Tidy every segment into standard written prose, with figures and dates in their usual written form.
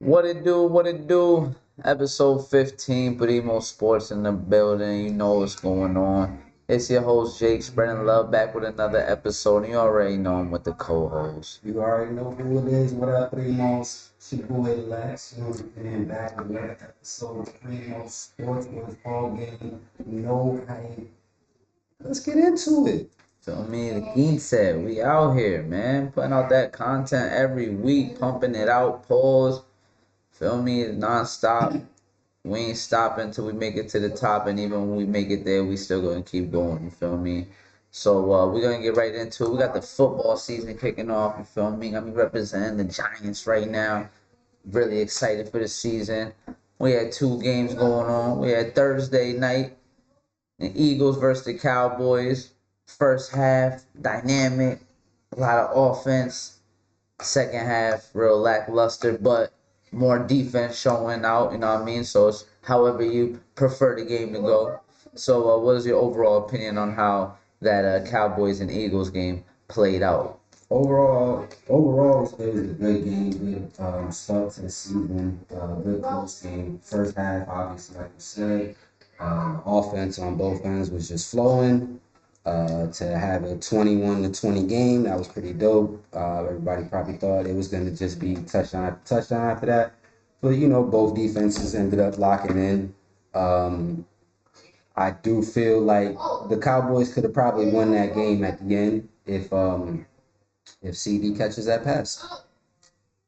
What it do? What it do? Episode 15, Primo Sports in the building. You know what's going on. It's your host Jake, spreading love, back with another episode. You already know I'm with the co-host. You already know who it is. What up, Primos? It's your boy Lex. And back with another episode of Primo Sports with all game. No hype. Let's get into it. Feel me? The King said we out here, man, putting out that content every week, pumping it out. Pause. Feel me? Non-stop. We ain't stopping until we make it to the top, and even when we make it there, we still gonna keep going. You feel me? So we're gonna get right into it. We got the football season kicking off. You feel me? I'm representing the Giants right now. Really excited for the season. We had two games going on. We had Thursday night, the Eagles versus the Cowboys. First half dynamic, a lot of offense. Second half real lackluster, but more defense showing out. You know what I mean? So it's however you prefer the game to go. So what is your overall opinion on how that Cowboys and Eagles game played out? Overall, it was a good game. Good start to the season. Good close game. First half, obviously, like you said, offense on both ends was just flowing. To have a 21-20 game, that was pretty dope. Everybody probably thought it was going to just be touchdown after that. But, both defenses ended up locking in. I do feel like the Cowboys could have probably won that game at the end if CD catches that pass.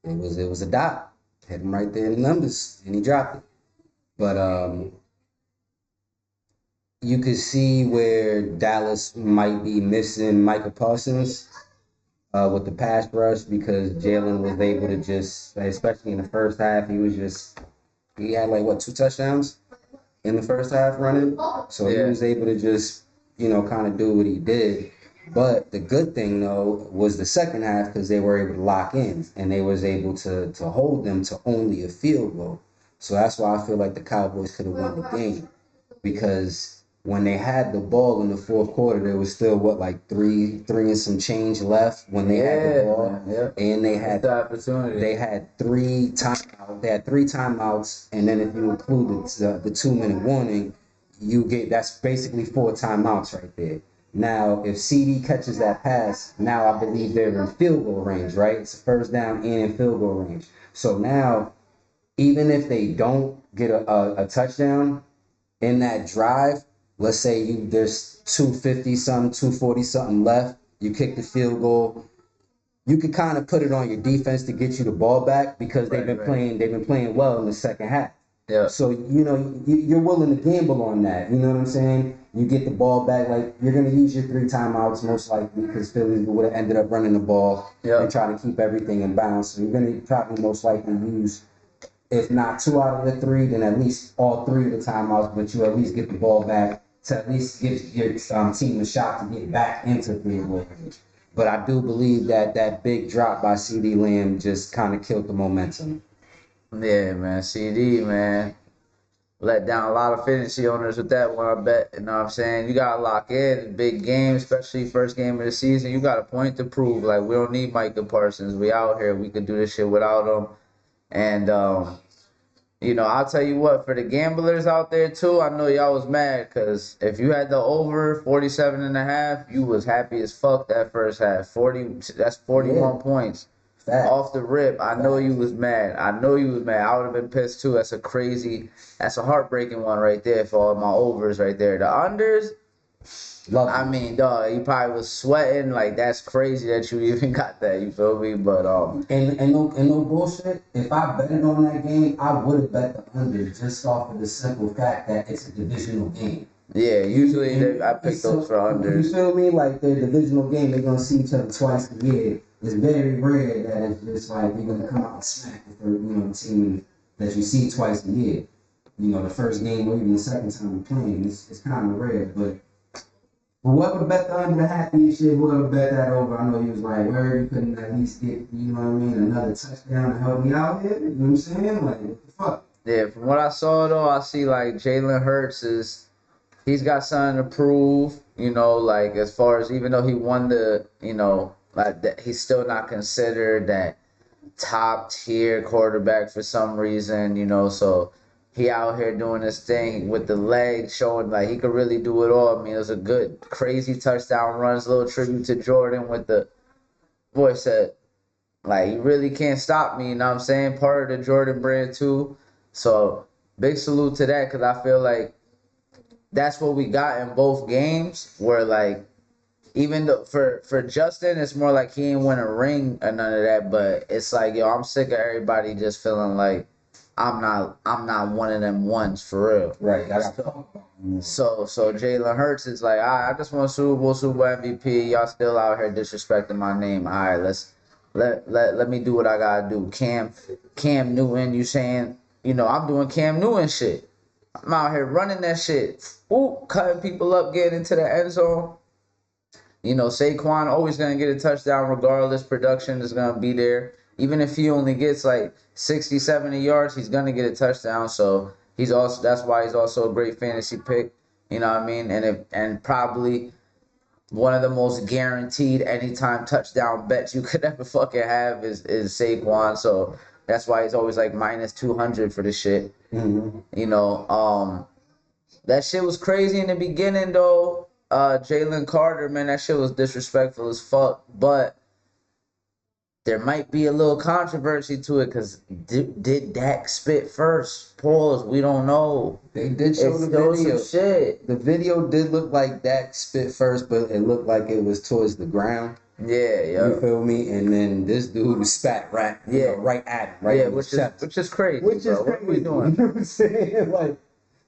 It was a dot. Hit him right there in the numbers, and he dropped it. But you could see where Dallas might be missing Micah Parsons with the pass rush because Jalen was able to just, especially in the first half, he had like, two touchdowns in the first half running. So he was able to just, kind of do what he did. But the good thing, though, was the second half because they were able to lock in and they was able to hold them to only a field goal. So that's why I feel like the Cowboys could have won the game because when they had the ball in the fourth quarter, there was still like three and some change left when they had the ball, and they had the opportunity. They had three timeouts, and then if you include the 2-minute warning, that's basically 4 timeouts right there. Now, if CD catches that pass, now I believe they're in field goal range, right? It's a first down and in field goal range. So now, even if they don't get a touchdown in that drive, let's say there's 250 something, 240 something left, you kick the field goal, you could kind of put it on your defense to get you the ball back because they've been playing well in the second half. Yeah. So you're willing to gamble on that. You know what I'm saying? You get the ball back, like you're gonna use your 3 timeouts most likely because Philly would have ended up running the ball and trying to keep everything in bounds. So you're gonna probably most likely use, if not 2 out of the 3, then at least all 3 of the timeouts. But you at least get the ball back to at least give your team a shot to get back into field goal range. But I do believe that big drop by CD Lamb just kind of killed the momentum. Yeah, man. CD, man. Let down a lot of fantasy owners with that one, I bet. You know what I'm saying? You got to lock in. Big game, especially first game of the season. You got a point to prove. Like, we don't need Micah Parsons. We out here. We can do this shit without him. And, I'll tell you what, for the gamblers out there, too, I know y'all was mad because if you had the over 47.5, you was happy as fuck that first half. That's 41 points. Fact. Off the rip, I know you was mad. I would have been pissed too. That's a heartbreaking one right there for all my overs right there. The unders, dog, you probably was sweating. Like, that's crazy that you even got that. You feel me? But and no bullshit. If I betted on that game, I would have bet the under just off of the simple fact that it's a divisional game. Yeah, usually I pick those for unders. You feel me? Like, their divisional game, they're gonna see each other twice a year. It's very rare that it's just like you're gonna come out and smack the team that you see twice a year. The first game or even the second time you're playing. It's kind of rare, but whoever bet the under the happy shit, whoever bet that over, I know he was like, where you couldn't at least get, another touchdown to help me out here. You know what I'm saying? Like, what the fuck? Yeah, from what I saw though, I see like Jalen Hurts he's got something to prove. Like as far as even though he won the, like that, he's still not considered that top tier quarterback for some reason, you know, so he out here doing this thing with the legs, showing like he could really do it all. I mean, it was a good, crazy touchdown runs, little tribute to Jordan with the voice said, like, you really can't stop me, you know what I'm saying? Part of the Jordan brand too. So big salute to that because I feel like that's what we got in both games where like even though for Justin, it's more like he ain't win a ring or none of that. But it's like, yo, I'm sick of everybody just feeling like I'm not one of them ones for real. Right. So Jalen Hurts is like, I just want Super Bowl MVP. Y'all still out here disrespecting my name. All right, let me do what I gotta do. Cam Newton, you saying, you know, I'm doing Cam Newton shit. I'm out here running that shit. Ooh, cutting people up, getting into the end zone. You know, Saquon always gonna get a touchdown regardless. Production is gonna be there. Even if he only gets like 60, 70 yards, he's gonna get a touchdown. So that's why he's also a great fantasy pick. You know what I mean? And probably one of the most guaranteed anytime touchdown bets you could ever fucking have is Saquon. So that's why he's always like minus 200 for the shit. Mm-hmm. You know, that shit was crazy in the beginning though. Jalen Carter, man, that shit was disrespectful as fuck. But there might be a little controversy to it because did Dak spit first? Pause. We don't know. They did show the video. Some shit. The video did look like Dak spit first, but it looked like it was towards the ground. Yeah. You feel me? And then this dude spat right at him. Right. Yeah, which is crazy. Which is crazy. What are we doing? You know what I'm saying? Like,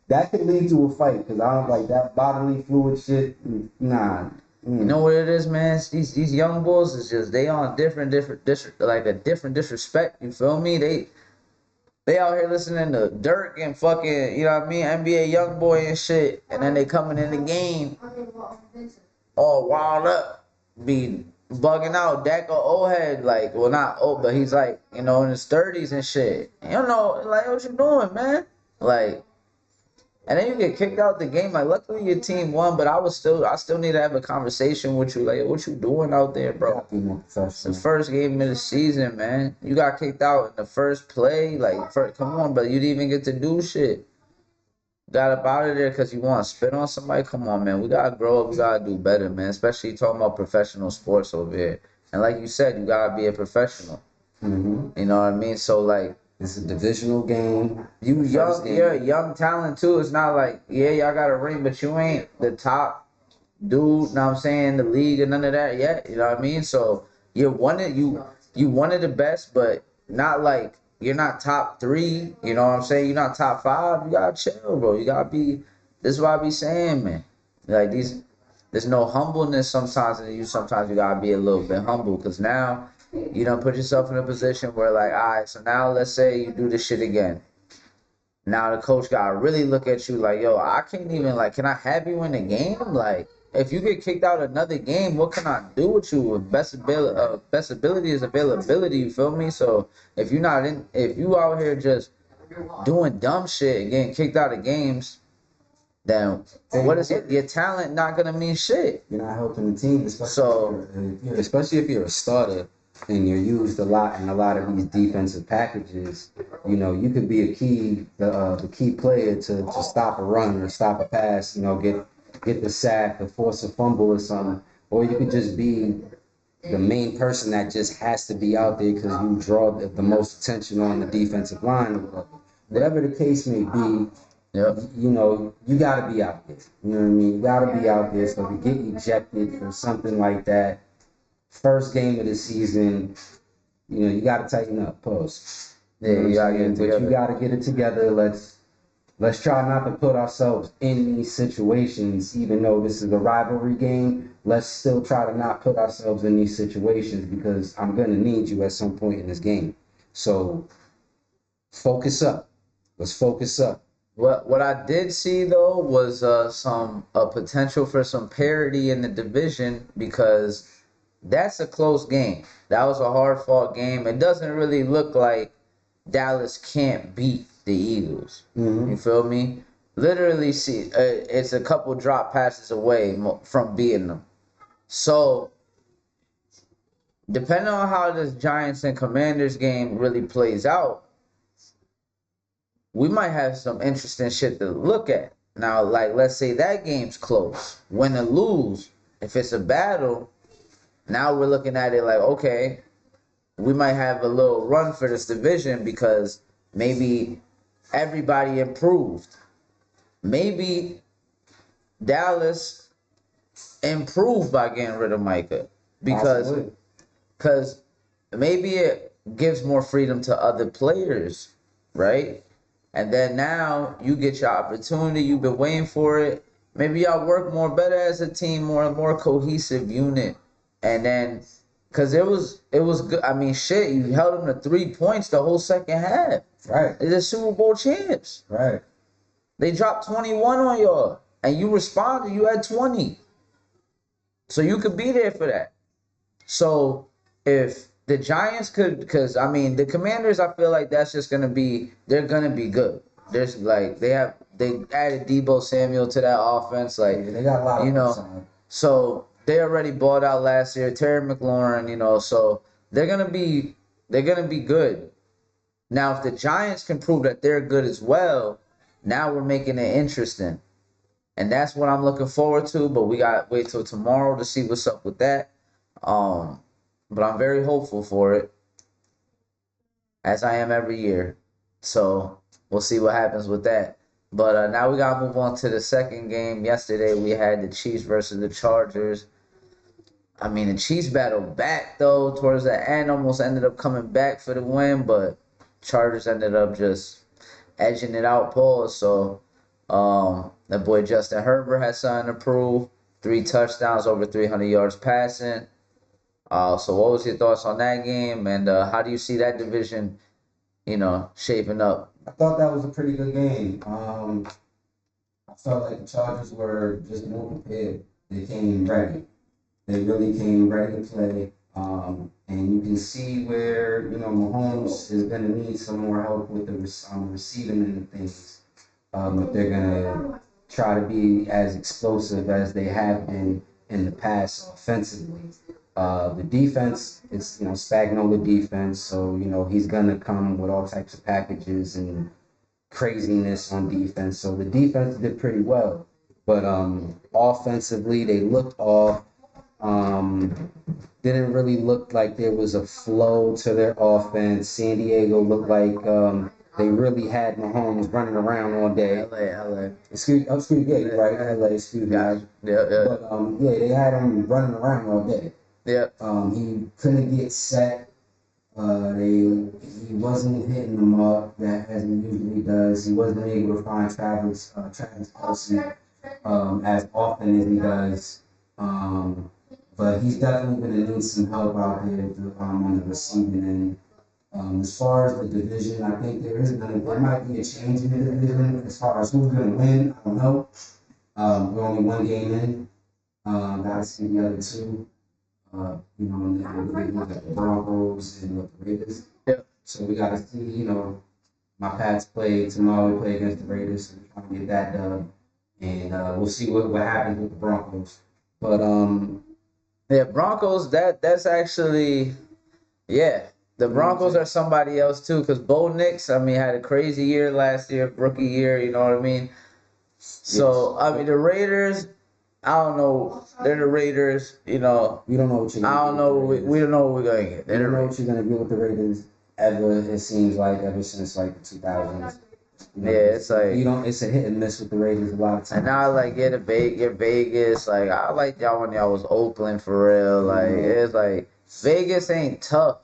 that could lead to a fight because I don't like that bodily fluid shit. Nah. You know what it is, man? These young bulls is just they on different disrespect. You feel me? They out here listening to Dirk and fucking, you know what I mean, NBA young boy and shit, and then they coming in the game all wild up, be bugging out. Dak or old head, like, well, not old, but he's like, you know, in his 30s and shit. You know, like, what you doing, man? Like. And then you get kicked out the game. Like, luckily your team won, but I still need to have a conversation with you. Like, what you doing out there, bro? It's the first game of the season, man. You got kicked out in the first play. Like, come on, bro. You didn't even get to do shit. Got up out of there because you want to spit on somebody? Come on, man. We got to grow up. We got to do better, man. Especially talking about professional sports over here. And like you said, you got to be a professional. Mm-hmm. You know what I mean? So, like, it's a divisional game. You're a young talent too. It's not like, yeah, y'all got a ring, but you ain't the top dude, know what I'm saying, the league and none of that yet. You know what I mean? So you one of the best, but not like you're not top 3. You know what I'm saying? You're not top 5. You gotta chill, bro. You gotta be. This is what I be saying, man. Like there's no humbleness sometimes, and sometimes you gotta be a little bit humble because now. You don't put yourself in a position where, like, all right, so now let's say you do this shit again. Now the coach gotta really look at you like, yo, I can't even, like, can I have you in the game? Like, if you get kicked out another game, what can I do with you? Best ability is availability. You feel me? So if you out here just doing dumb shit and getting kicked out of games, then what is it? Your talent not gonna mean shit. You're not helping the team, especially if you're a starter. And you're used a lot in a lot of these defensive packages. You know, you could be the key player to stop a run or stop a pass. You know, get the sack or force a fumble or something. Or you could just be the main person that just has to be out there because you draw the most attention on the defensive line. Whatever the case may be, yep. You know, you got to be out there. You know what I mean? You got to be out there. So to get ejected or something like that, first game of the season, you know, you got to tighten up. Pause. Yeah, you gotta get it together. But you got to get it together. Let's try not to put ourselves in these situations, even though this is a rivalry game. Let's still try to not put ourselves in these situations because I'm gonna need you at some point in this game. So focus up. Let's focus up. What I did see though was a potential for some parity in the division because that's a close game. That was a hard fought game. It doesn't really look like Dallas can't beat the Eagles. Mm-hmm. You feel me? Literally, see, it's a couple drop passes away from beating them. So depending on how this Giants and Commanders game really plays out, we might have some interesting shit to look at. Now, like, let's say that game's close, win or lose. If it's a battle, now we're looking at it like, okay, we might have a little run for this division because maybe everybody improved. Maybe Dallas improved by getting rid of Micah because maybe it gives more freedom to other players, right? And then now you get your opportunity. You've been waiting for it. Maybe y'all work more better as a team, more cohesive unit. And then, cause it was good. I mean, shit, you held them to 3 points the whole second half. Right. They're the Super Bowl champs. Right. They dropped 21 on y'all, and you responded. You had 20, so you could be there for that. So if the Giants could, because I mean the Commanders, I feel like that's just they're gonna be good. There's like they added Debo Samuel to that offense, like Yeah, they got a lot of upside. so they already bought out last year. Terry McLaurin, so they're gonna be good. Now if the Giants can prove that they're good as well, now we're making it interesting, and that's what I'm looking forward to. But we got to wait till tomorrow to see what's up with that. Um, but I'm very hopeful for it, as I am every year. So we'll see what happens with that. But now we gotta move on to the second game. Yesterday we had the Chiefs versus the Chargers. I mean, the Chiefs battled back though towards the end, almost ended up coming back for the win, but Chargers ended up just edging it out, Paul. So that boy Justin Herbert has something to prove. 3 touchdowns, over 300 yards passing. So what was your thoughts on that game, and how do you see that division, shaping up? I thought that was a pretty good game. I felt like the Chargers were just more prepared. They came ready. They really came ready to play. And you can see where, Mahomes is going to need some more help with the receiving and things. If they're going to try to be as explosive as they have been in the past offensively. The defense is, Spagnuolo defense, so, he's going to come with all types of packages and craziness on defense. So the defense did pretty well. But offensively, they looked off. Didn't really look like there was a flow to their offense. San Diego looked like they really had Mahomes running around all day. LA. Excuse me, yeah, right, LA, excuse me. Yeah. But they had him running around all day. Yeah. He couldn't get set. He wasn't hitting them up that as he usually does. He wasn't able to find Travis Kelce as often as he does. But he's definitely going to need some help out here on the receiving end. As far as the division, I think there might be a change in the division as far as who's going to win. I don't know. We're only one game in. Gotta see the other two. And the Broncos and the Raiders. Yep. So we gotta see. My Pats play tomorrow. We play against the Raiders. So we're trying to get that done, and we'll see what happens with the Broncos. But Yeah, Broncos. That's actually, yeah. The Broncos are somebody else too, because Bo Nix, I mean, had a crazy year last year, rookie year. You know what I mean? So I mean, the Raiders. I don't know. They're the Raiders. We don't know what you're gonna I don't know. We don't know what we're gonna get. We don't know what you're gonna get with the Raiders ever. It seems like ever since like the 2000s. Yeah, it's like It's a hit and miss with the Raiders a lot of times. And now like get Vegas. Like I like y'all when y'all was Oakland for real. Like it's like Vegas ain't tough.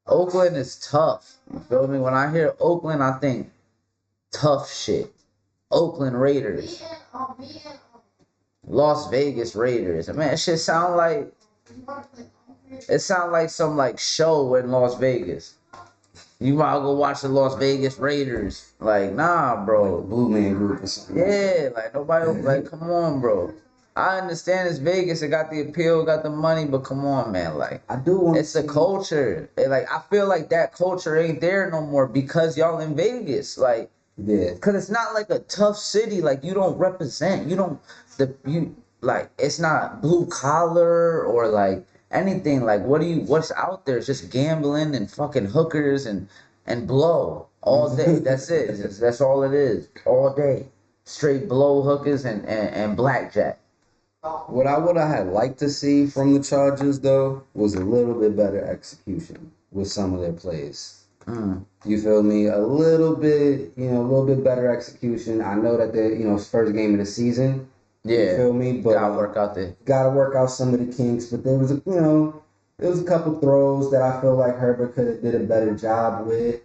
Oakland is tough. You feel me? When I hear Oakland, I think tough shit. Oakland Raiders. Las Vegas Raiders. Man, it shit sound like some like show in Las Vegas. You might go watch the Las Vegas Raiders. Like, nah, bro. Like Blue Man Group or something. Yeah, like nobody like, come on, bro. I understand it's Vegas, it got the appeal, got the money, but come on, man. Like, I do want it's a culture. Like, I feel like that culture ain't there no more because y'all in Vegas. Like, yeah. Cause it's not like a tough city. Like you don't represent. Like it's not blue collar or like anything. Like, what's out there? It's just gambling and fucking hookers and blow all day. That's it. That's all it is. All day. Straight blow, hookers, and blackjack. What I would have had liked to see from the Chargers though was a little bit better execution with some of their plays. Mm. You feel me? A little bit, a little bit better execution. I know that it's first game of the season. Yeah. You feel me? But gotta work out there. Gotta work out some of the kinks. But there was a couple throws that I feel like Herbert could have did a better job with,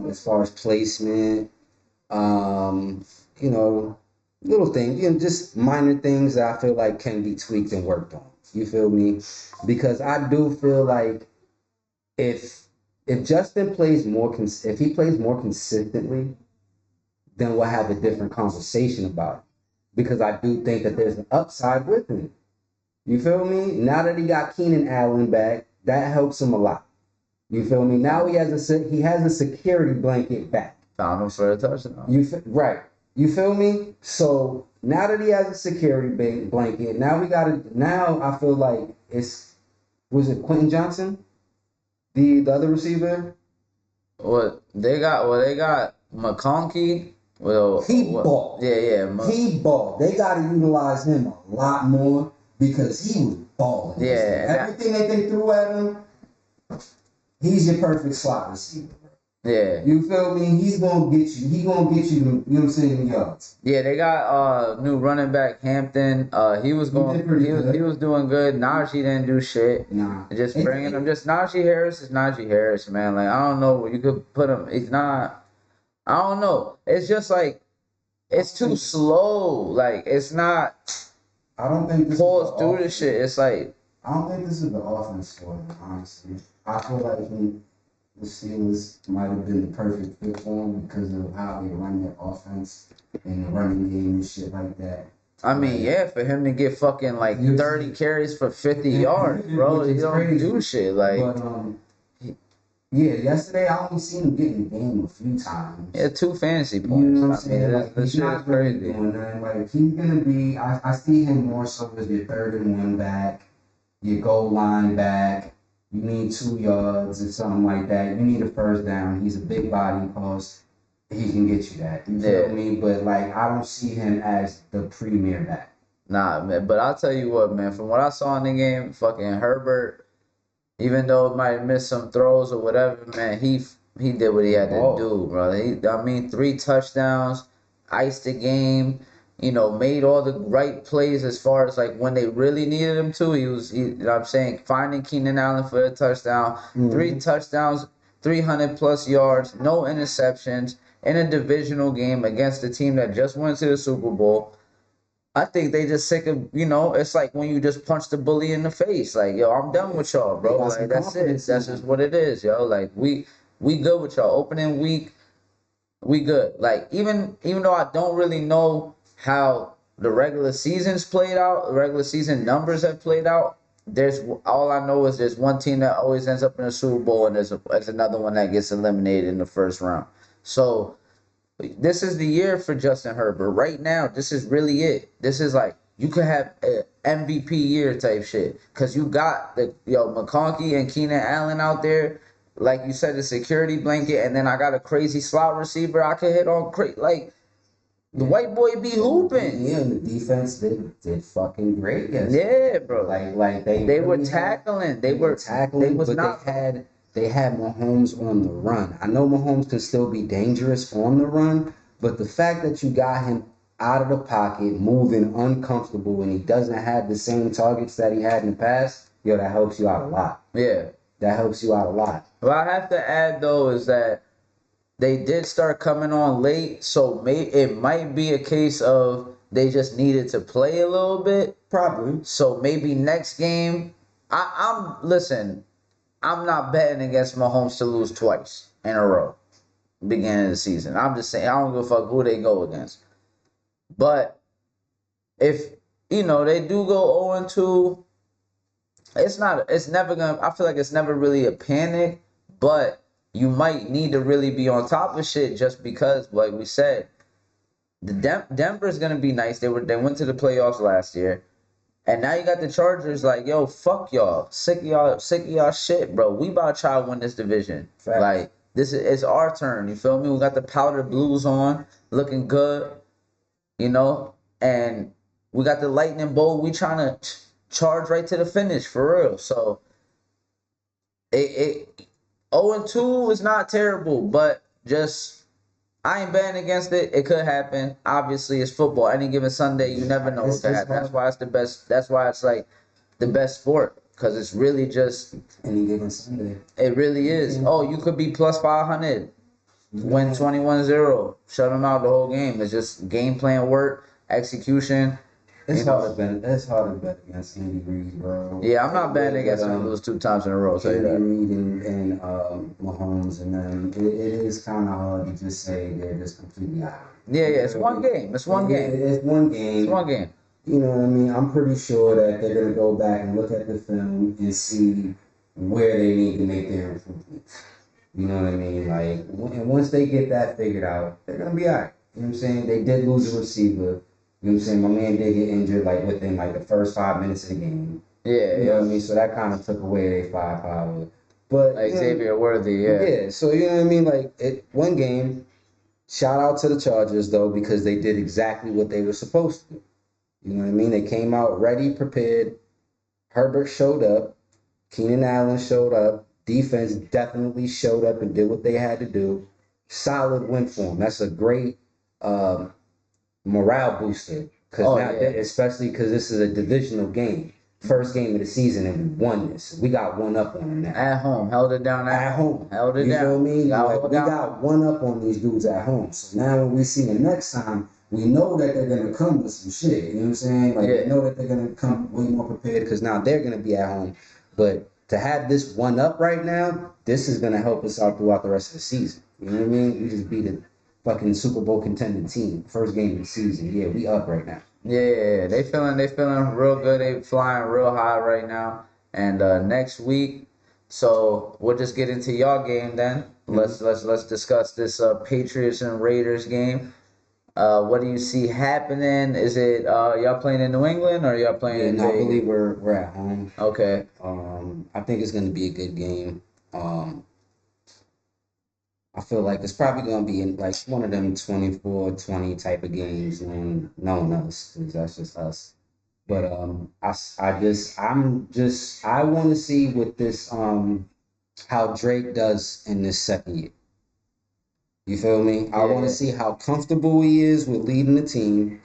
as far as placement. Little things, just minor things that I feel like can be tweaked and worked on. You feel me? Because I do feel like if Justin plays if he plays more consistently, then we'll have a different conversation about it. Because I do think that there's an upside with him. You feel me? Now that he got Keenan Allen back, that helps him a lot. You feel me? Now he has a security blanket back. Found him for a touchdown. Right. You feel me? So now that he has a security blanket, now I feel like was it Quentin Johnson? The other receiver? They got McConkey. He balled. Yeah. He balled. They got to utilize him a lot more because he was balling. Yeah. Everything that they threw at him, he's your perfect slot receiver. Yeah. You feel me? He's gonna get you. He gonna get you. You know what I'm saying? The yards. Yeah, they got new running back Hampton. He was doing good. Najee didn't do shit. Nah. Just bringing him. Just Najee Harris is Najee Harris, man. Like, I don't know where you could put him. He's not. I don't know. It's just like it's too slow. Like, it's not. I don't think this Pauls do this shit. It's like I don't think this is the offense for him. Honestly, I feel like the Steelers might have been the perfect fit for him because of how they run their offense and the running game and shit like that. I mean, yeah, for him to get fucking like 30 carries for 50 yards, bro, he don't crazy. do shit. Like, but, yesterday I only seen him get in the game a few times. Yeah, 2 fantasy points. You know what I'm saying? Like, That he's shit not is really crazy. doing nothing. Like, he's gonna be. I see him more so as your 3rd-and-1 back, your goal line back. You need 2 yards or something like that. You need a first down. He's a big body, cause he can get you that. You feel me? But like, I don't see him as the premier back. Nah, man. But I'll tell you what, man. From what I saw in the game, fucking Herbert, even though it might have missed some throws or whatever, man, he did what he had to do, bro. 3 touchdowns, iced the game. Made all the right plays as far as like when they really needed him to. I'm saying, finding Keenan Allen for a touchdown, 3 touchdowns, 300 plus yards, no interceptions in a divisional game against a team that just went to the Super Bowl. I think they just sick of, it's like when you just punch the bully in the face. Like, yo, I'm done with y'all, bro. Like, that's it. That's just what it is, yo. Like, we good with y'all. Opening week, we good. Like, even though I don't really know how the regular season's played out, the regular season numbers have played out, all I know is there's one team that always ends up in the Super Bowl, and there's another one that gets eliminated in the first round. So this is the year for Justin Herbert. Right now, this is really it. This is like, you could have an MVP year type shit. Because you got McConkey and Keenan Allen out there. Like you said, the security blanket. And then I got a crazy slot receiver I could hit on. Like, the white boy be hooping. Yeah, and the defense did fucking great yesterday. Yeah, bro. Like they really were tackling. They were tackling, They had Mahomes on the run. I know Mahomes can still be dangerous on the run, but the fact that you got him out of the pocket, moving uncomfortable, and he doesn't have the same targets that he had in the past, that helps you out a lot. Yeah. That helps you out a lot. What I have to add, though, is that they did start coming on late, so it might be a case of they just needed to play a little bit. Probably. So maybe next game, listen, I'm not betting against Mahomes to lose twice in a row, beginning of the season. I'm just saying, I don't give a fuck who they go against. But if, they do go 0-2, I feel like it's never really a panic, but you might need to really be on top of shit just because, like we said, Denver's going to be nice. They went to the playoffs last year. And now you got the Chargers like, yo, fuck y'all. Sick of y'all shit, bro. We about to try to win this division. Fact. Like, this is it's our turn. You feel me? We got the powder blues on, looking good, you know? And we got the lightning bolt. We trying to charge right to the finish for real. So it 0-2 is not terrible, but just I ain't betting against it. It could happen. Obviously, it's football. Any given Sunday, you never know what could happen. That's why it's the best. That's why it's like the best sport, because it's really just any given Sunday. It really is. Oh, you could be plus 500, win 21-0, shut them out the whole game. It's just game plan work, execution. It's hard to bet against Andy Reid, bro. Yeah, I'm not betting against him lose 2 times in a row. Andy Reid and Mahomes, and then it is kind of hard to just say they're just completely out. Yeah, it's one game. It's one game. It's one game. It's one game. You know what I mean? I'm pretty sure that they're gonna go back and look at the film and see where they need to make their improvements. You know what I mean? Like, and once they get that figured out, they're gonna be alright. You know what I'm saying? They did lose a receiver. You know what I'm saying? My man did get injured like within like the first 5 minutes of the game. Yeah, you know what I mean? So that kind of took away their firepower. But like Xavier Worthy, yeah. So you know what I mean? Like one game. Shout out to the Chargers though, because they did exactly what they were supposed to do. You know what I mean? They came out ready, prepared. Herbert showed up. Keenan Allen showed up. Defense definitely showed up and did what they had to do. Solid win for them. That's a great morale booster. Especially because this is a divisional game. First game of the season, and we won this. We got one up on them now. At home. Held it down at home. Held it down. You know what I mean? Like, we got one up on these dudes at home. So now when we see them next time, we know that they're going to come with some shit. You know what I'm saying? Like, we know that they're going to come way more prepared because now they're going to be at home. But to have this one up right now, this is going to help us out throughout the rest of the season. You know what I mean? We just beat a fucking Super Bowl contending team. First game of the season. Yeah, we up right now. Yeah, they feeling real good. They flying real high right now. And next week, so we'll just get into y'all game then. Mm-hmm. Let's discuss this Patriots and Raiders game. What do you see happening? Is it y'all playing in New England or y'all playing in Vegas? I believe we're at home. Okay. I think it's gonna be a good game. I feel like it's probably going to be in like one of them 24-20 type of games, and knowing us, because that's just us. But I want to see what this how Drake does in this second year. You feel me? Yeah. I want to see how comfortable he is with leading the team.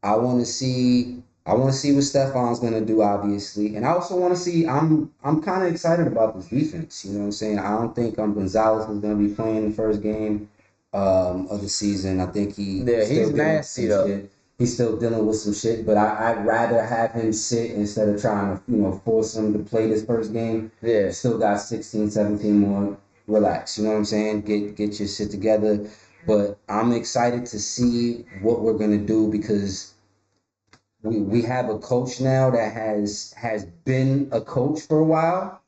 I want to see what Stefan's gonna do, obviously, and I also want to see. I'm kind of excited about this defense. You know what I'm saying? I don't think Gonzalez is gonna be playing the first game of the season. I think he's nasty though. Shit. He's still dealing with some shit, but I'd rather have him sit instead of trying to force him to play this first game. Yeah, still got 16, 17 more. Relax. You know what I'm saying? Get your shit together. But I'm excited to see what we're gonna do because. We have a coach now that has been a coach for a while.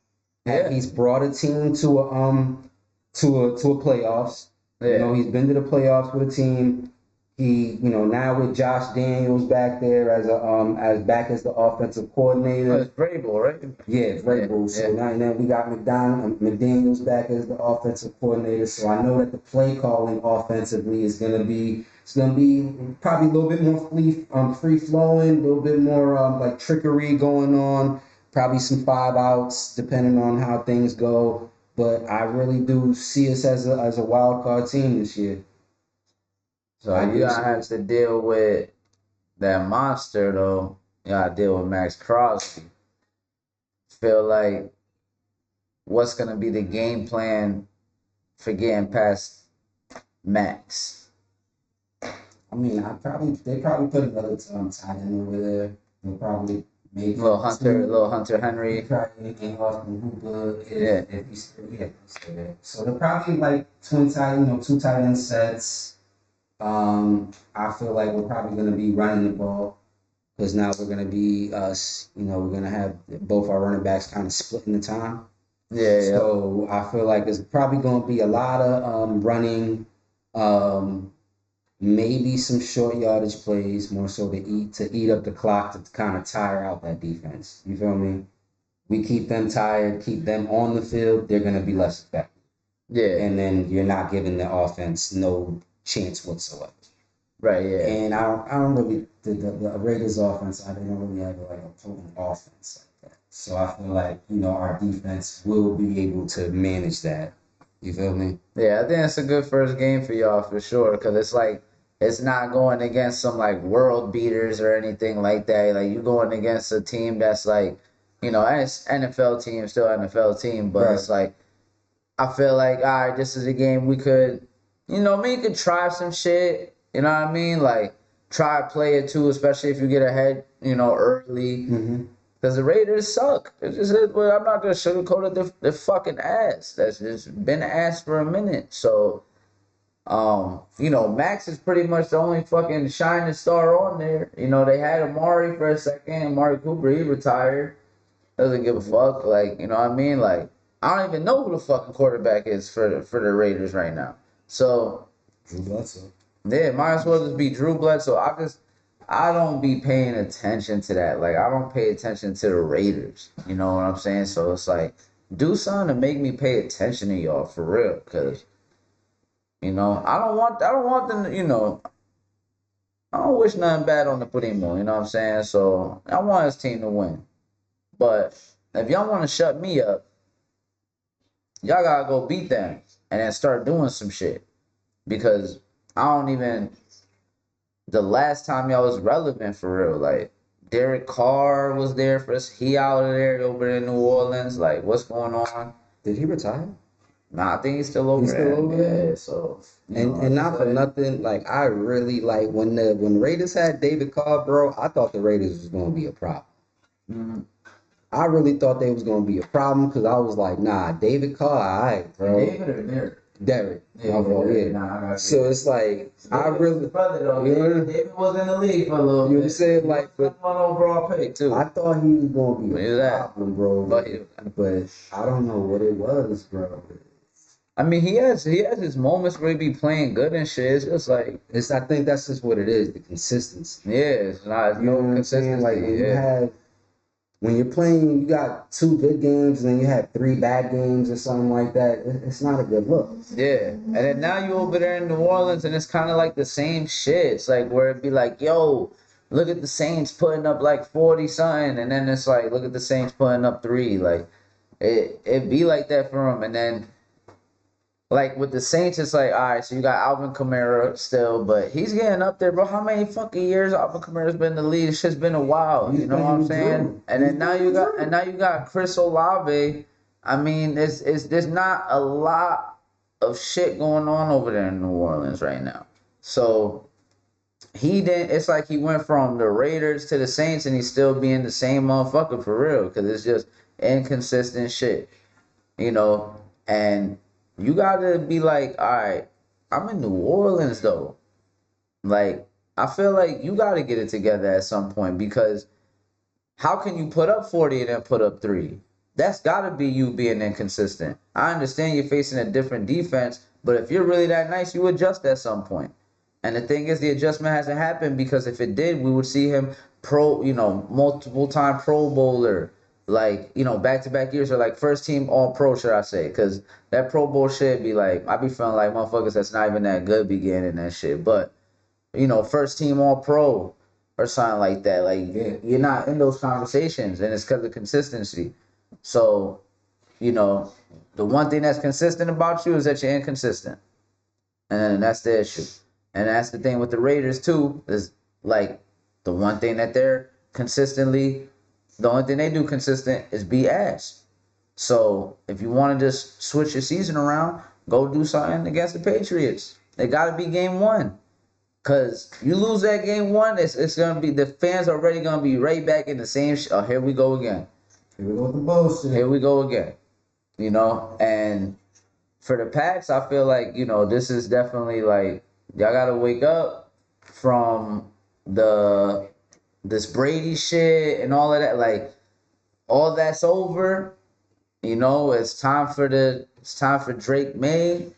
Yeah. He's brought a team to a playoffs. Yeah. He's been to the playoffs with a team. He, now with Josh Daniels back there as the offensive coordinator. It's Vrabel, right? Yeah, it's Vrabel. Yeah. So now we got McDaniels back as the offensive coordinator. So I know that the play calling offensively is gonna be probably a little bit more free flowing, a little bit more like trickery going on. Probably some 5 outs depending on how things go. But I really do see us as a wild card team this year. So you gotta have to deal with that monster though. You gotta deal with Max Crosby. Feel like what's gonna be the game plan for getting past Max? I mean, they probably put another tight end over there. They'll probably make little Hunter Henry. Probably Austin Hooper. If he's still there. So they're probably like two tight end sets. I feel like we're probably going to be running the ball because now we're going to be we're going to have both our running backs kind of splitting the time. Yeah. So I feel like there's probably going to be a lot of running. maybe some short yardage plays, more so to eat up the clock to kind of tire out that defense. You feel me? We keep them tired, keep them on the field, they're gonna be less effective. Yeah. And then you're not giving the offense no chance whatsoever. Right. Yeah. And I don't really the Raiders offense. They don't really have like a potent offense like that. So I feel like our defense will be able to manage that. You feel me? Yeah, I think it's a good first game for y'all for sure, because it's like it's not going against some like world beaters or anything like that. Like you going against a team that's like, and it's NFL team, still NFL team, but Right. it's like I feel like all right, this is a game we could, me could try some shit. You know what I mean? Like try play it too, especially if you get ahead, early. Mm-hmm. Because the Raiders suck. It's just, well, I'm not gonna sugarcoat it. They're fucking ass. That's just been ass for a minute. So, Max is pretty much the only fucking shining star on there. They had Amari for a second. Amari Cooper, he retired. Doesn't give a fuck. Like, you know what I mean? Like, I don't even know who the fucking quarterback is for the Raiders right now. So, Drew Bledsoe. yeah, might as well just be Drew Bledsoe. I don't be paying attention to that. Like I don't pay attention to the Raiders. You know what I'm saying? So it's like do something to make me pay attention to y'all for real, cause I don't want them. I don't wish nothing bad on the Primo. You know what I'm saying? So I want his team to win. But if y'all want to shut me up, y'all gotta go beat them and then start doing some shit because I don't even. The last time y'all was relevant for real. Like Derek Carr was there for us. He out of there over in New Orleans. Like what's going on? Did he retire? Nah, I think he's still over He's still there. over there. Yeah, so And not for nothing, like I really like when Raiders had David Carr, bro. I thought the Raiders was gonna be a problem. mm-hmm. I really thought they was gonna be a problem because I was like, nah, David Carr, all right, bro. David or Derek? Derek. Yeah, My fault, yeah. Nah, I got So it's like I David was really, the brother though. you know, David was in the league for a little you know what bit. I'm saying? Like, but One overall pick too. I thought he was gonna be Where a you at? problem, bro. But I don't know what it was, bro. I mean, he has his moments where he be playing good and shit. It's just like I think that's just what it is, the consistency. yeah, it's not You know no what I'm saying? consistency. Like Yeah. when you're playing, you got 2 good games and then you have 3 bad games or something like that. It's not a good look. Yeah, and then now you over there in New Orleans, and it's kind of like the same shit. It's like where it'd be like, yo, look at the Saints putting up like 40 something, and then it's like, look at the Saints putting up 3. Like it be like that for them, and then like with the Saints, it's like, all right, so you got Alvin Kamara still, but he's getting up there, bro. How many fucking years Alvin Kamara's been in the league? It's just been a while. You know what I'm saying? And then now you got Chris Olave. I mean, it's there's not a lot of shit going on over there in New Orleans right now. So he didn't. It's like he went from the Raiders to the Saints, and he's still being the same motherfucker for real, because it's just inconsistent shit, you know. And you gotta be like, all right, I'm in New Orleans though. Like, I feel like you gotta get it together at some point because how can you put up 40 and then put up 3? That's gotta be you being inconsistent. I understand you're facing a different defense, but if you're really that nice, you adjust at some point. And the thing is, the adjustment hasn't happened because if it did, we would see him multiple time Pro Bowler, like, back to back years or like first team All Pro, should I say? Because that Pro Bowl shit be like, I be feeling like motherfuckers that's not even that good be getting that shit. But, first team All Pro or something like that. Like, you're not in those conversations and it's because of consistency. So, you know, the one thing that's consistent about you is that you're inconsistent. And that's the issue. And that's the thing with the Raiders too, is like the one thing that they're consistently, the only thing they do consistent is be ass. So if you want to just switch your season around, go do something against the Patriots. It got to be game 1. Cause you lose that game 1, it's gonna be the fans already gonna be right back in the same. Oh, here we go again. Here we go with the bullshit. Here we go again. And for the Packs, I feel like, this is definitely like y'all gotta wake up from this Brady shit and all of that. Like all that's over. It's time for Drake May.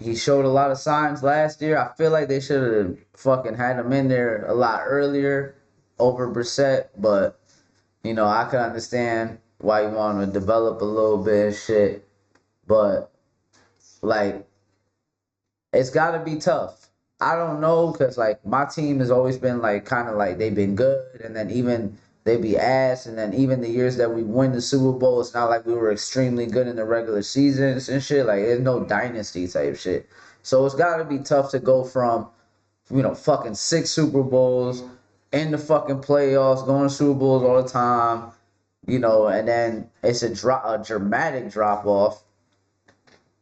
He showed a lot of signs last year. I feel like they should have fucking had him in there a lot earlier over Brissett, but I can understand why you want to develop a little bit of shit, but like it's got to be tough. I don't know because like my team has always been like kind of like they've been good, and then even they be ass, and then even the years that we win the Super Bowl, it's not like we were extremely good in the regular seasons and shit. Like there's no dynasty type shit. So it's got to be tough to go from fucking 6 Super Bowls in the fucking playoffs, going to Super Bowls all the time, and then it's a dramatic drop off.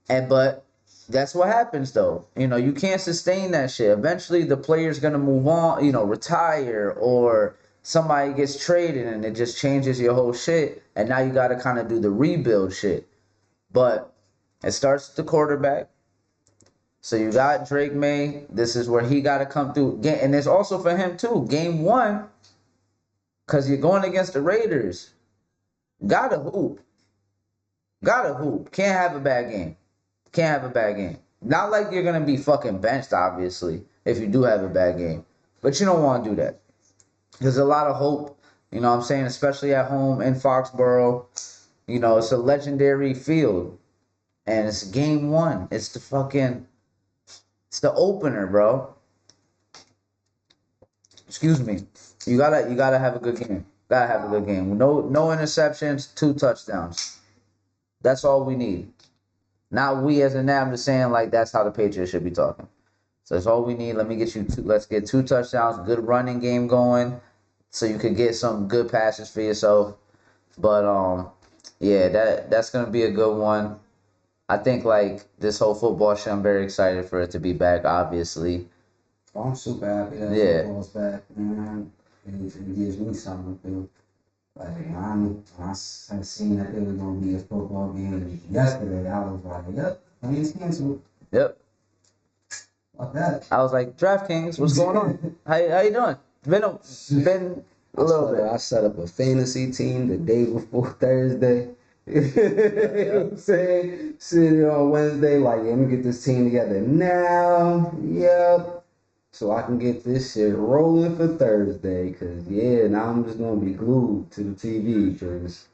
But that's what happens though. You can't sustain that shit. Eventually the player's gonna move on, retire, or somebody gets traded and it just changes your whole shit. And now you gotta kinda do the rebuild shit. But it starts with the quarterback. So you got Drake May. This is where he gotta come through. And it's also for him too. Game 1, because you're going against the Raiders. Gotta hoop. Gotta hoop. Can't have a bad game. Can't have a bad game. Not like you're gonna be fucking benched, obviously, if you do have a bad game. But you don't want to do that. There's a lot of hope, you know what I'm saying, especially at home in Foxborough. It's a legendary field. And it's game 1. It's the opener, bro. Excuse me. You gotta have a good game. Gotta have a good game. No interceptions, 2 touchdowns. That's all we need. Not we as a now, I'm just saying like that's how the Patriots should be talking. So that's all we need. Let's get 2 touchdowns, good running game going, so you could get some good passes for yourself. But yeah, that's gonna be a good one. I think like this whole football shit, I'm very excited for it to be back, obviously. Oh, I'm super happy that Yeah. football's back, man. It gives me something to do. Like, I seen that there was gonna be a football game yesterday. I was like, yep, game's canceled. Yep. Fuck that. I was like, DraftKings, what's going on? How you doing? Been a little bit. I set up a fantasy team the day before Thursday. You know what I'm saying? Sitting on Wednesday, like, let me get this team together now. Yep. So I can get this shit rolling for Thursday. Cause yeah, now I'm just gonna be glued to the TV. Cause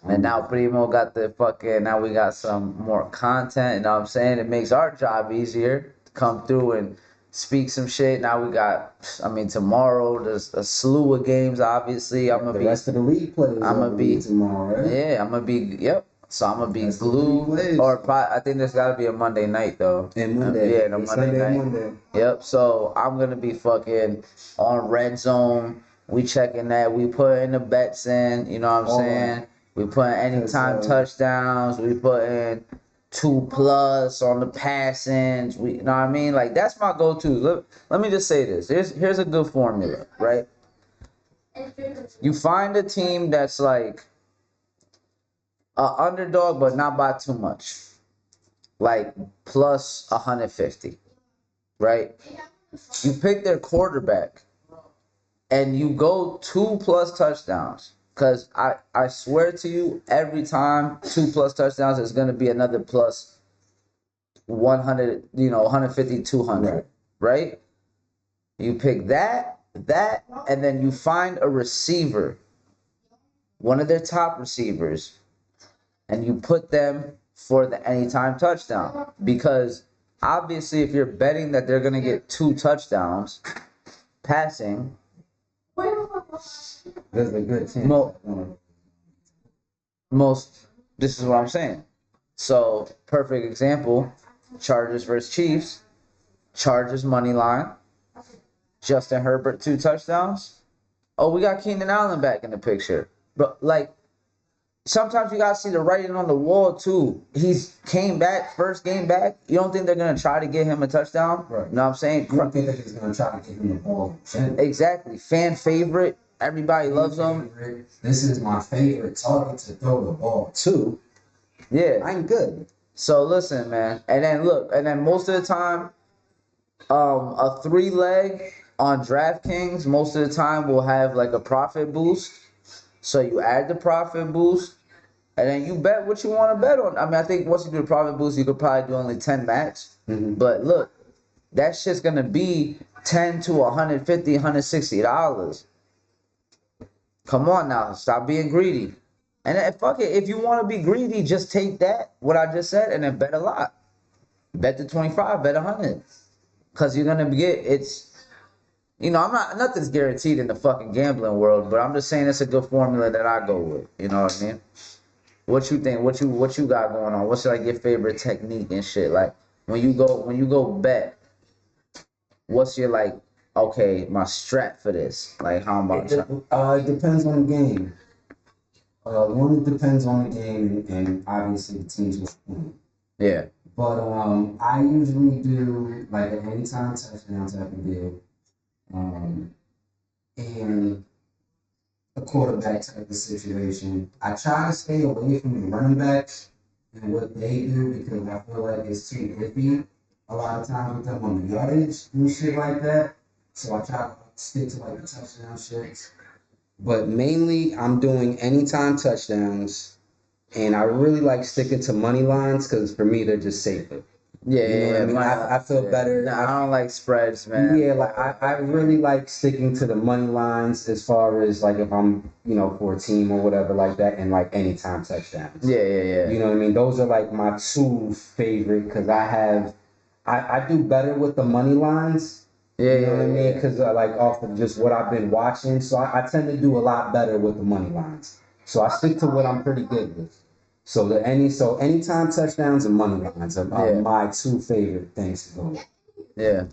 And now Primo got now we got some more content, you know what I'm saying? It makes our job easier to come through and speak some shit. Now we got, tomorrow there's a slew of games, obviously. the rest of the league players I'm gonna be tomorrow, right? Yeah, I'm gonna be, yep. So I'm gonna be Rest of the league glued. players. Or I think there's gotta be a Monday night though. And Monday. Yeah, no Monday night. Monday. Yep. So I'm gonna be fucking on Red Zone. We checking that. We putting the bets in. You know what I'm saying? We putting anytime touchdowns. We putting 2+ on the passings. You know what I mean? Like that's my go-to. Let me just say this. Here's a good formula, right? You find a team that's like a underdog, but not by too much. Like plus 150, right? You pick their quarterback and you go 2+ touchdowns. Cause I swear to you, every time 2+ touchdowns is gonna be another plus 100, 150, 200, right? You pick that, and then you find a receiver, one of their top receivers, and you put them for the anytime touchdown. Because obviously, if you're betting that they're going to get 2 touchdowns passing, there's a good chance. This is what I'm saying. So, perfect example, Chargers versus Chiefs. Chargers money line. Justin Herbert 2 touchdowns. Oh, we got Keenan Allen back in the picture. But like, sometimes you gotta see the writing on the wall too. He's came back, first game back. You don't think they're gonna try to get him a touchdown? Right. You know what I'm saying? You don't think they're just gonna try to get him the ball? Exactly. Fan favorite. Everybody loves him. This is my favorite target to throw the ball to. Yeah. I'm good. So listen, man. And then most of the time, a 3-leg on DraftKings most of the time will have like a profit boost. So you add the profit boost, And then you bet what you want to bet on. I mean, I think once you do the profit boost, you could probably do only 10 max. But look, that shit's gonna be 10 to 150, $160. Come on now, stop being greedy. And then, fuck it, if you want to be greedy, just take that, what I just said, and then bet a lot. Bet the 25, bet 100. Cause you're gonna get I'm not nothing's guaranteed in the fucking gambling world, but I'm just saying it's a good formula that I go with. You know what I mean? What you think? What you got going on? What's like your favorite technique and shit? Like when you go bet, what's your like? Okay, my strat for this. Like how am I? It depends on the game. One, it depends on the game, and obviously the teams will win. Yeah. But I usually do like an anytime touchdown type of deal, and a quarterback type of situation. I try to stay away from the running backs and what they do because I feel like it's too iffy a lot of times with them on the yardage and shit like that. So I try to stick to like the touchdown shits. But mainly I'm doing anytime touchdowns, and I really like sticking to money lines because for me they're just safer. Yeah, You know what I mean? I feel better. Nah, I don't like spreads, man. Yeah, like I really like sticking to the money lines as far as like if I'm, for a team or whatever like that, and like anytime touchdowns. Yeah. You know what I mean? Those are like my two favorite because I do better with the money lines. Yeah, You know what I mean? yeah. Because like off of just what I've been watching, so I tend to do a lot better with the money lines. So I stick to what I'm pretty good with. So anytime touchdowns and money lines are my two favorite things to go with. Yeah.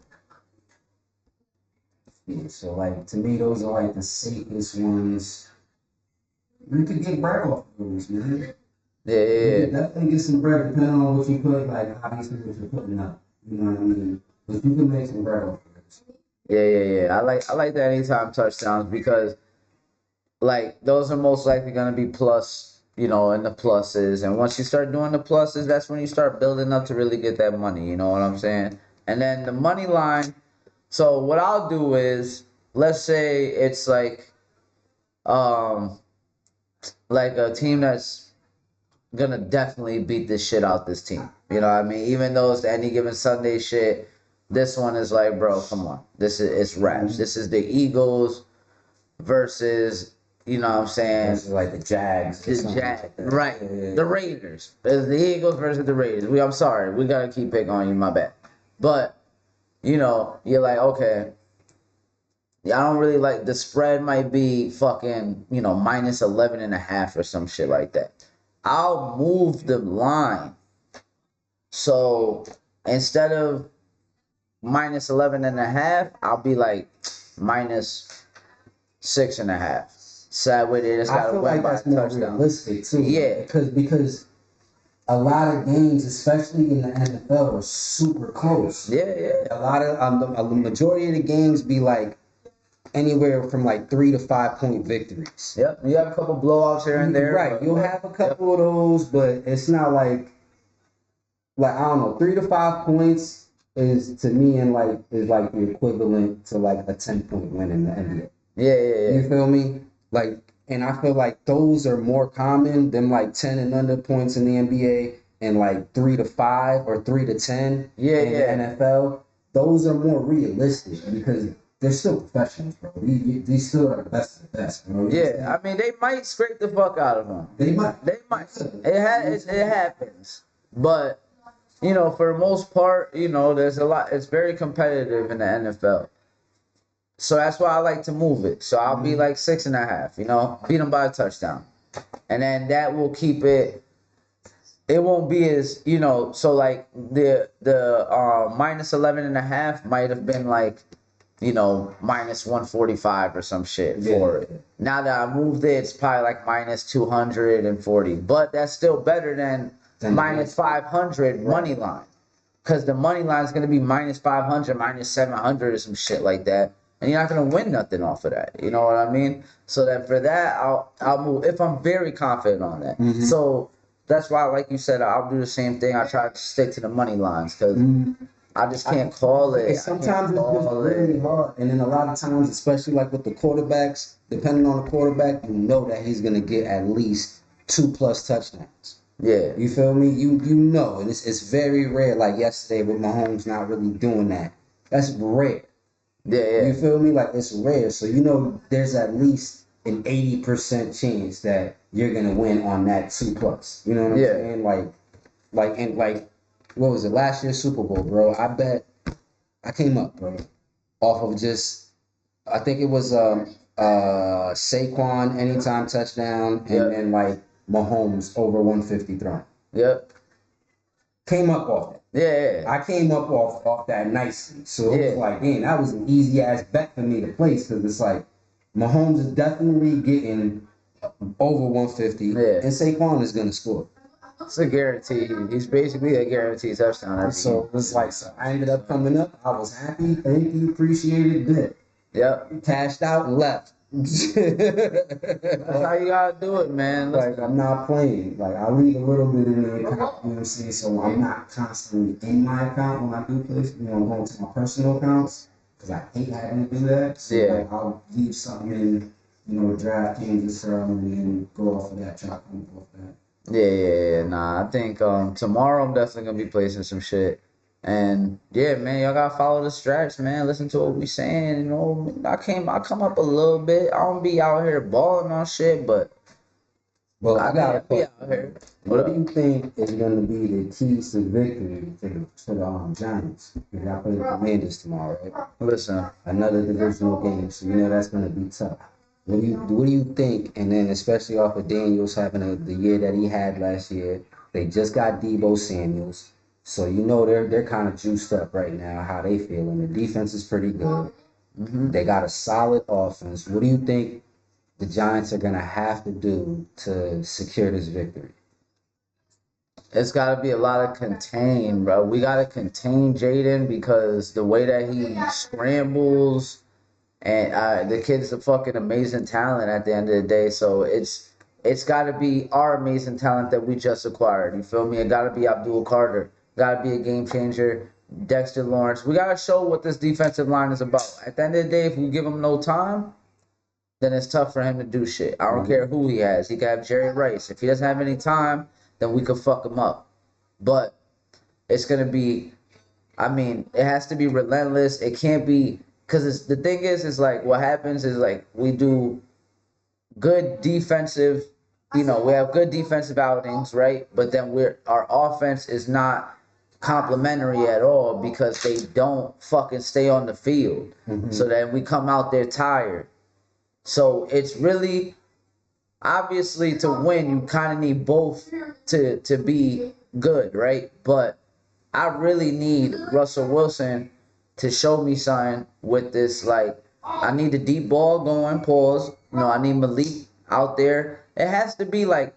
Yeah, so like to me those are like the safest ones. You could get bread off of those, man. Yeah. You could definitely get some bread depending on what you put, like obviously what you're putting up. You know what I mean? But you can make some bread off of those. Yeah. I like the anytime touchdowns because like those are most likely gonna be plus, in the pluses. And once you start doing the pluses, that's when you start building up to really get that money. You know what I'm saying? And then the money line. So what I'll do is, let's say it's um, like a team that's gonna definitely beat the shit out this team. You know what I mean? Even though it's the any given Sunday shit, this one is like, bro, come on. It's raps. This is the Eagles versus, you know what I'm saying? This is like the Jags. The Jags, right? Yeah. The Raiders. It's the Eagles versus the Raiders. I'm sorry, we gotta keep picking on you. My bad. But you're like, okay. I don't really like the spread. Might be fucking minus 11 and a half or some shit like that. I'll move the line. So instead of minus 11 and a half, I'll be like minus 6.5. So that way they just gotta feel win like by that's a more touchdown. realistic too. Yeah. Because a lot of games, especially in the NFL, are super close. Yeah. A lot of the majority of the games be like anywhere from like 3 to 5 point victories. Yep. You have a couple blowouts here and there. Right. You'll have a couple of those, but it's not like I don't know, 3 to 5 points is to me is like the equivalent to like a 10-point win in the NBA. Yeah. You feel me? And I feel like those are more common than like 10 and under points in the NBA and like 3 to 5 or 3 to 10 in the NFL. Those are more realistic because they're still professionals, bro. These still are the best of the best, bro. Yeah, I mean they might scrape the fuck out of them. They might. It happens, but for the most part, there's a lot. It's very competitive in the NFL. So that's why I like to move it. So I'll be like 6.5. Beat them by a touchdown, and then that will keep it. It won't be as So like the minus 11 and a half might have been like minus 145 or some shit for it. Now that I moved it, it's probably like minus 240. But that's still better than minus 500 money line. Because the money line is going to be minus 500, minus 700 or some shit like that. And you're not going to win nothing off of that. You know what I mean? So that for that, I'll move if I'm very confident on that. Mm-hmm. So that's why, like you said, I'll do the same thing. I try to stick to the money lines because I just can't call it. Sometimes it's just really hard. And then a lot of times, especially like with the quarterbacks, depending on the quarterback, you know that he's going to get at least 2+ touchdowns. Yeah. You feel me? You know, and it's very rare. Like yesterday with Mahomes not really doing that. That's rare. Yeah, You yeah. feel me? Like it's rare. So you know there's at least an 80% chance that you're gonna win on that 2+. You know what I'm Yeah. saying? Like what was it, last year's Super Bowl, bro? I bet I came up, bro, off of just I think it was Saquon anytime touchdown and Yep. then like Mahomes over 150 thrown. Yep. Came up off that. Yeah, I came up off that nicely. So it was yeah. like, man, that was an easy ass bet for me to place because it's like Mahomes is definitely getting over 150 Yeah. and Saquon is gonna score. It's a guarantee. He's basically a guaranteed touchdown every So game. it was like, so I ended up coming up. I was happy. Thank you. Appreciate it. Good. Yep. Cashed out and left. That's how you gotta do it, man. Like Listen. I'm not playing. Like I leave a little bit in the account, you know what I'm saying? So I'm not constantly in my account when I do place. You know, I'm going to my personal accounts because I hate having to do that. So Yeah. like I'll leave something in, you know, DraftKings or something, and then go off of that, try to come off that. Yeah. Nah, I think tomorrow I'm definitely gonna be placing some shit. And yeah, man, y'all gotta follow the strats, man. Listen to what we saying. You know, I come up a little bit. I don't be out here balling on shit, but Well, I got a be question. out here. What do you think is going to be the keys to victory for the Giants? Because y'all play the Commanders tomorrow, right? Listen, Another divisional game, so you know that's going to be tough. What do you think? And then especially off of Daniels having the year that he had last year, they just got Debo Samuels, so you know they're kind of juiced up right now. How they feeling? The defense is pretty good. They got a solid offense. What do you think the Giants are gonna have to do to secure this victory? it's gotta be a lot of contain, bro. We gotta contain Jaden because the way that he scrambles. And the kid's a fucking amazing talent at the end of the day. So it's got to be our amazing talent that we just acquired. You feel me? It got to be Abdul Carter. Got to be a game changer. Dexter Lawrence. We got to show what this defensive line is about. At the end of the day, if we give him no time, then it's tough for him to do shit. I don't care who he has. He could have Jerry Rice. If he doesn't have any time, then we could fuck him up. But it's gonna be. I mean, it has to be relentless. It can't be because the thing is like what happens is like we do good defensive, we have good defensive outings, right? But then our offense is not complimentary at all because they don't fucking stay on the field. So then we come out there tired. So it's really obviously to win, you kind of need both to be good, right? But I really need Russell Wilson to show me something with this. Like, I need the deep ball going, pause. I need Malik out there. It has to be like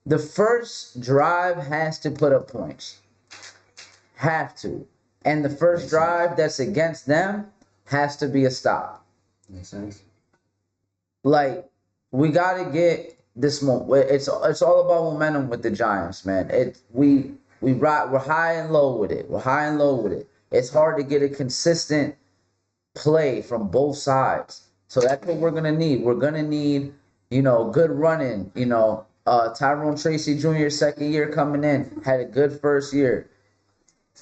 the first drive has to put up points. Have to. And the first drive that's against them has to be a stop. Makes sense. Like, we gotta get this moment. It's all about momentum with the Giants, man. We're high and low with it. We're high and low with it. It's hard to get a consistent play from both sides. So that's what we're gonna need. We're gonna need, good running. Tyrone Tracy Jr. second year coming in had a good first year.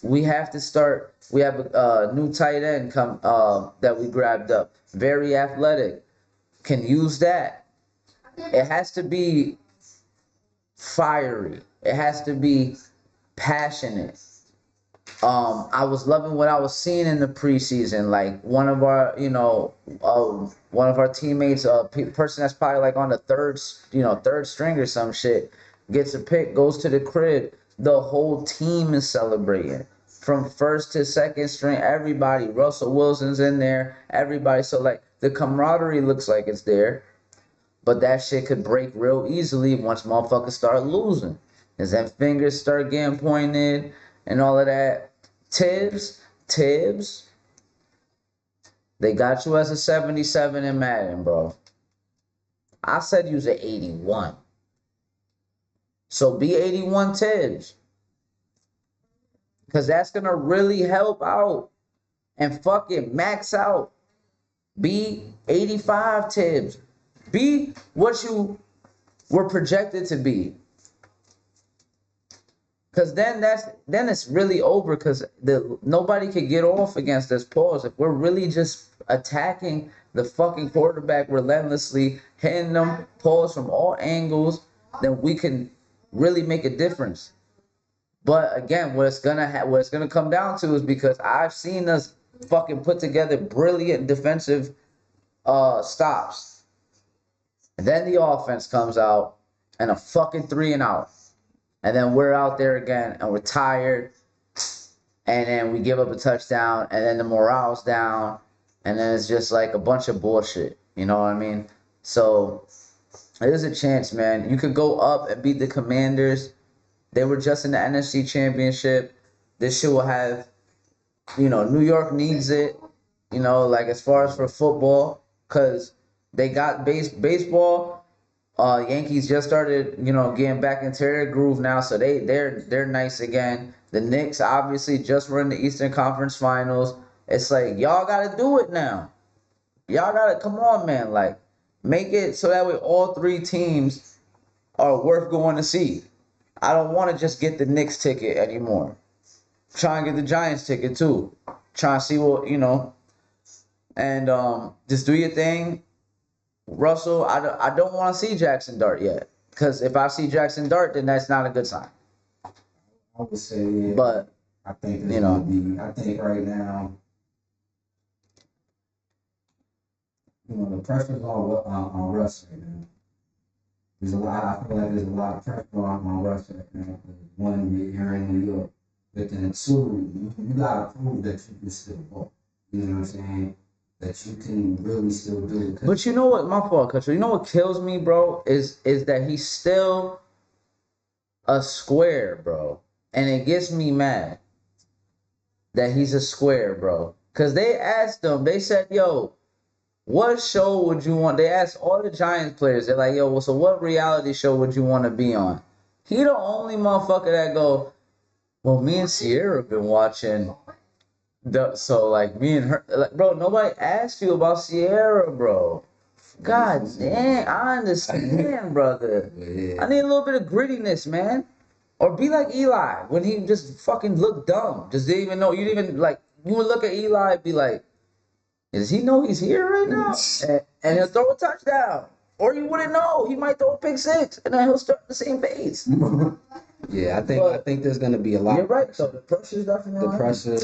We have to start. We have a new tight end that we grabbed up. Very athletic. Can use that. It has to be fiery. It has to be passionate. I was loving what I was seeing in the preseason. Like one of our teammates, person that's probably like on the third string or some shit, gets a pick, goes to the crib. The whole team is celebrating. From first to second string, everybody. Russell Wilson's in there. Everybody. So like the camaraderie looks like it's there. But that shit could break real easily once motherfuckers start losing. As then fingers start getting pointed and all of that. Tibbs, they got you as a 77 in Madden, bro. I said you was an 81. So be 81 Tibbs. Because that's going to really help out and fucking max out. Be 85 Tibbs. Be what you we're projected to be. Cause then it's really over. Cause nobody could get off against us. Pause. If we're really just attacking the fucking quarterback relentlessly, hitting them pause from all angles, then we can really make a difference. But again, what it's gonna come down to is because I've seen us fucking put together brilliant defensive stops. And then the offense comes out and a fucking 3-and-out. And then we're out there again and we're tired. And then we give up a touchdown and then the morale's down. And then it's just like a bunch of bullshit. You know what I mean? So there's a chance, man. You could go up and beat the Commanders. They were just in the NFC Championship. This shit will have, New York needs it, like as far as for football, because they got baseball. Yankees just started, getting back into their groove now, so they're nice again. The Knicks obviously just were in the Eastern Conference Finals. It's like y'all gotta do it now. Y'all gotta come on, man. Like make it so that way all three teams are worth going to see. I don't want to just get the Knicks ticket anymore. Try and get the Giants ticket too. Try and see what, and just do your thing. Russell, I don't want to see Jackson Dart yet. Because if I see Jackson Dart, then that's not a good sign. I would say, yeah. But, I think I think right now, the pressure's on Russ right now. There's a lot. I feel like there's a lot of pressure on Russ right now. One, you're in New York, but then two, you gotta prove that you can still ball. You know what I'm saying? That you can really still do it. But you know what, my fault, Kutcher. You know what kills me, bro, is that he's still a square, bro, and it gets me mad that he's a square, bro. Cause they asked him, they said, "Yo, what show would you want?" They asked all the Giants players. They're like, "Yo, well, so what reality show would you want to be on?" He the only motherfucker that go, "Well, me and Sierra been watching." So like me and her, like, bro, nobody asked you about Sierra, bro. God damn, I understand, brother. Yeah. I need a little bit of grittiness, man. Or be like Eli when he just fucking looked dumb. Just didn't even know. You didn't even like. You would look at Eli and be like, does he know he's here right now? And he'll throw a touchdown. Or you wouldn't know. He might throw a pick six, and then he'll start the same pace. Yeah, I think there's gonna be a lot. You're right. So the pressure's definitely the pressure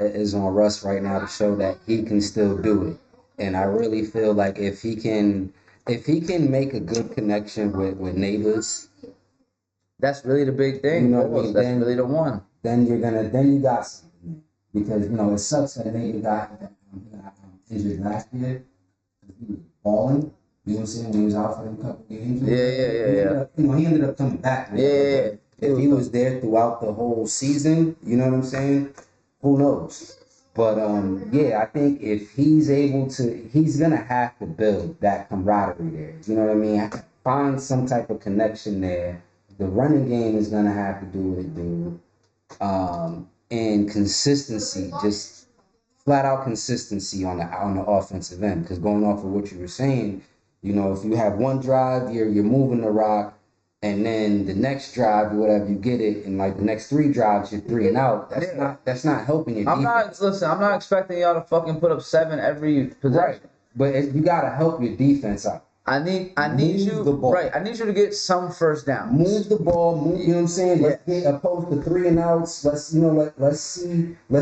is on Russ right now to show that he can still do it, and I really feel like if he can make a good connection with neighbors, that's really the big thing. That's really the one. Then you got something, because it sucks that neighbor got injured last year. He was balling. You know what I'm saying? When he was out for a couple games. Yeah. He ended up coming back. Yeah. If he was there throughout the whole season, you know what I'm saying? Who knows? But I think if he's able to, he's gonna have to build that camaraderie there. You know what I mean? Find some type of connection there. The running game is gonna have to do what it do, and consistency, just flat out consistency on the offensive end. Because going off of what you were saying, if you have one drive, you're moving the rock. And then the next drive or whatever, you get it, and like the next 3 drives, you're 3-and-out. That's not helping you. I'm not expecting y'all to fucking put up 7 every possession. Right. But you gotta help your defense out. I need you right. I need you to get some first down. Move the ball. You know what I'm saying? Let's get opposed to 3-and-outs. Let's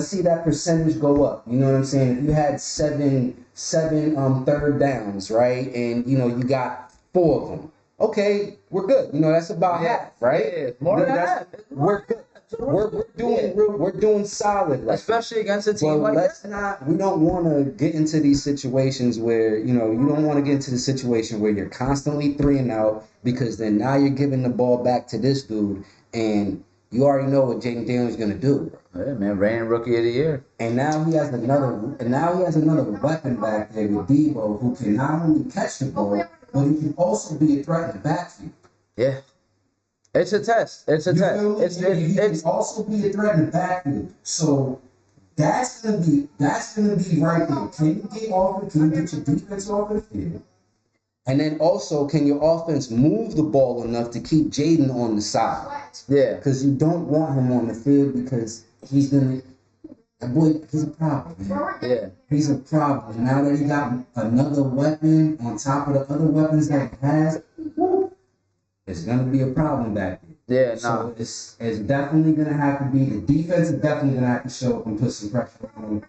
see that percentage go up. You know what I'm saying? If you had seven third downs, right, and you got 4 of them. Okay, we're good. That's about half, right? Yeah, more than half. We're good. We're doing solid, especially against a team like that. We don't want to get into these situations where you don't want to get into the situation where you're constantly 3-and-out, because then now you're giving the ball back to this dude, and you already know what Jaden Daniels is gonna do. Yeah, man, reigning rookie of the year. And now he has another weapon back there with Debo, who can not only catch the ball, but he can also be a threat in the backfield. Yeah. It's a test. He can also be a threat in the backfield. So that's gonna be right there. Can you get your defense off the field? And then also, can your offense move the ball enough to keep Jaden on the side? Yeah. Because you don't want him on the field because he's gonna. That boy, he's a problem, man. Yeah. He's a problem. Now that he got another weapon on top of the other weapons that he has, it's gonna be a problem back there. Yeah, So it's definitely gonna have to be the defense is definitely gonna have to show up and put some pressure on him.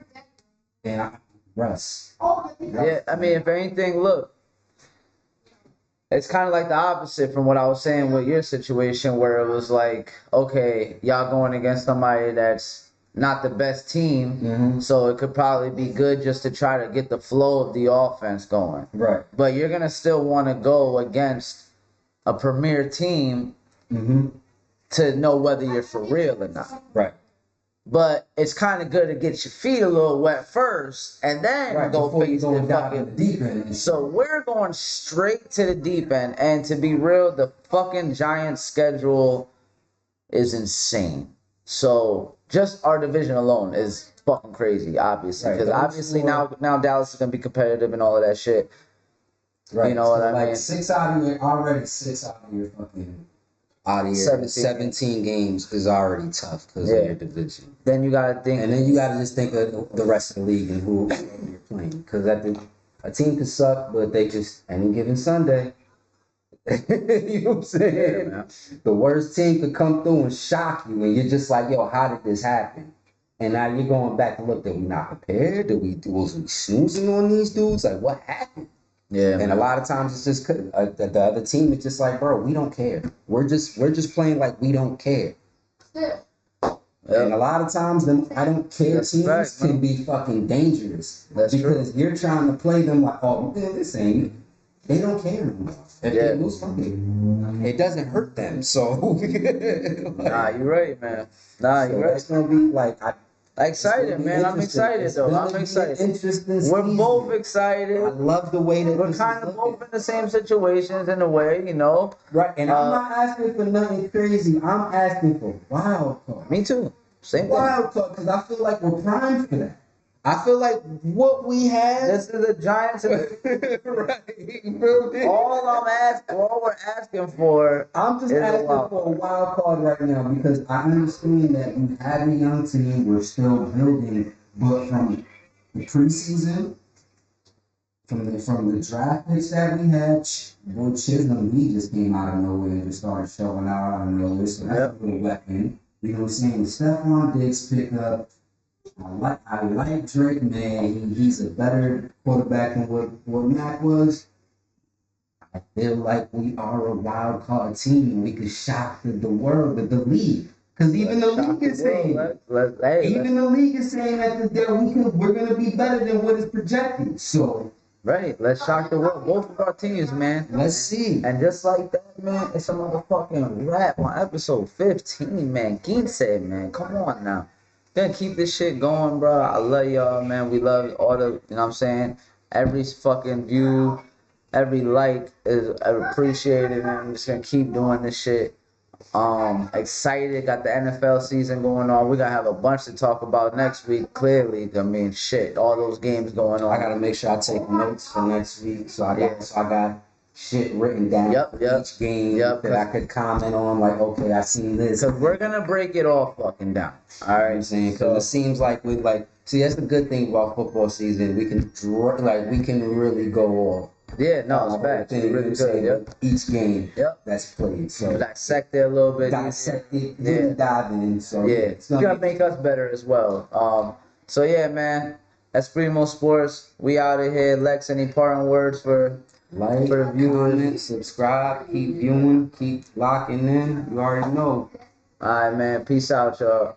And Russ. Yeah, I mean, if anything, look, it's kind of like the opposite from what I was saying with your situation, where it was like, okay, y'all going against somebody that's not the best team, so it could probably be good just to try to get the flow of the offense going. Right. But you're gonna still want to go against a premier team to know whether you're for real or not. Right. But it's kind of good to get your feet a little wet first, and then go face the fucking deep end. So we're going straight to the deep end, and to be real, the fucking Giants' schedule is insane. So just our division alone is fucking crazy, obviously, because obviously now Dallas is gonna be competitive and all of that shit. Right. You know what I mean? 6 out of your fucking. Out of your 17 games is already tough because of your division. Then you gotta think, and then you gotta just think of the rest of the league and who you're playing. Because a team can suck, but they just any given Sunday. You know what I'm saying? Yeah, the worst team could come through and shock you, and you're just like, yo, how did this happen? And now you're going back to look, did we not prepare? Was we snoozing on these dudes? Like, what happened? Yeah, and a lot of times it's just the other team is just like, bro, we don't care. We're just playing like we don't care. Yeah. And a lot of times them I don't care teams can be fucking dangerous. Because you're trying to play them like, oh, this ain't. They don't care anymore. If they lose, fuck it. It doesn't hurt them. So nah, you're right, man. Nah, you're right. It's gonna be like excited, man. I'm excited, though. I'm excited. We're both excited. I love the way that we're kind of both in the same situations in a way, you know. Right, and I'm not asking for nothing crazy. I'm asking for wild card. Me too. Same wild card, because I feel like we're primed for that. I feel like what we have. This is the Giants. Right. All we're asking for. I'm just asking for a wild card right now because I understand that we have a young team. We're still building, but from the preseason, from the draft picks that we had, boy Chisholm, he just came out of nowhere and just started showing out of nowhere. So that's a little weapon. You know what I'm saying? Stephon Diggs pick up. I like Drake, man. He's a better quarterback than what Mac was. I feel like we are a wild card team and we could shock the world, the league. Because even the league is saying, the league is saying that we're gonna be better than what is projected. So. Right, let's shock the world. Both of our teams, man. Let's see. And just like that, man, it's a motherfucking wrap on episode 15, man. Geen said, man, come on now. Gonna keep this shit going, bro. I love y'all, man. We love all the, you know what I'm saying? Every fucking view, every like is appreciated, man. I'm just gonna keep doing this shit. Excited. Got the NFL season going on. We're gonna have a bunch to talk about next week. Clearly, I mean, shit, all those games going on. I gotta make sure I take notes for next week. So I got shit written down each game that I could comment on, like, okay, I seen this. Because we're going to break it all fucking down. All right? You know I'm saying? Because it seems like see, that's the good thing about football season. We can really go off. Yeah, no, it's bad. It's really good. Each game that's played. So dissect it a little bit. Dissect it, really dive in. So it's going to make us better as well. So yeah, man, that's Primo Sports. We out of here. Lex, any parting words for the viewers? Comment, subscribe, keep viewing, keep locking in. You already know. All right, man. Peace out, y'all.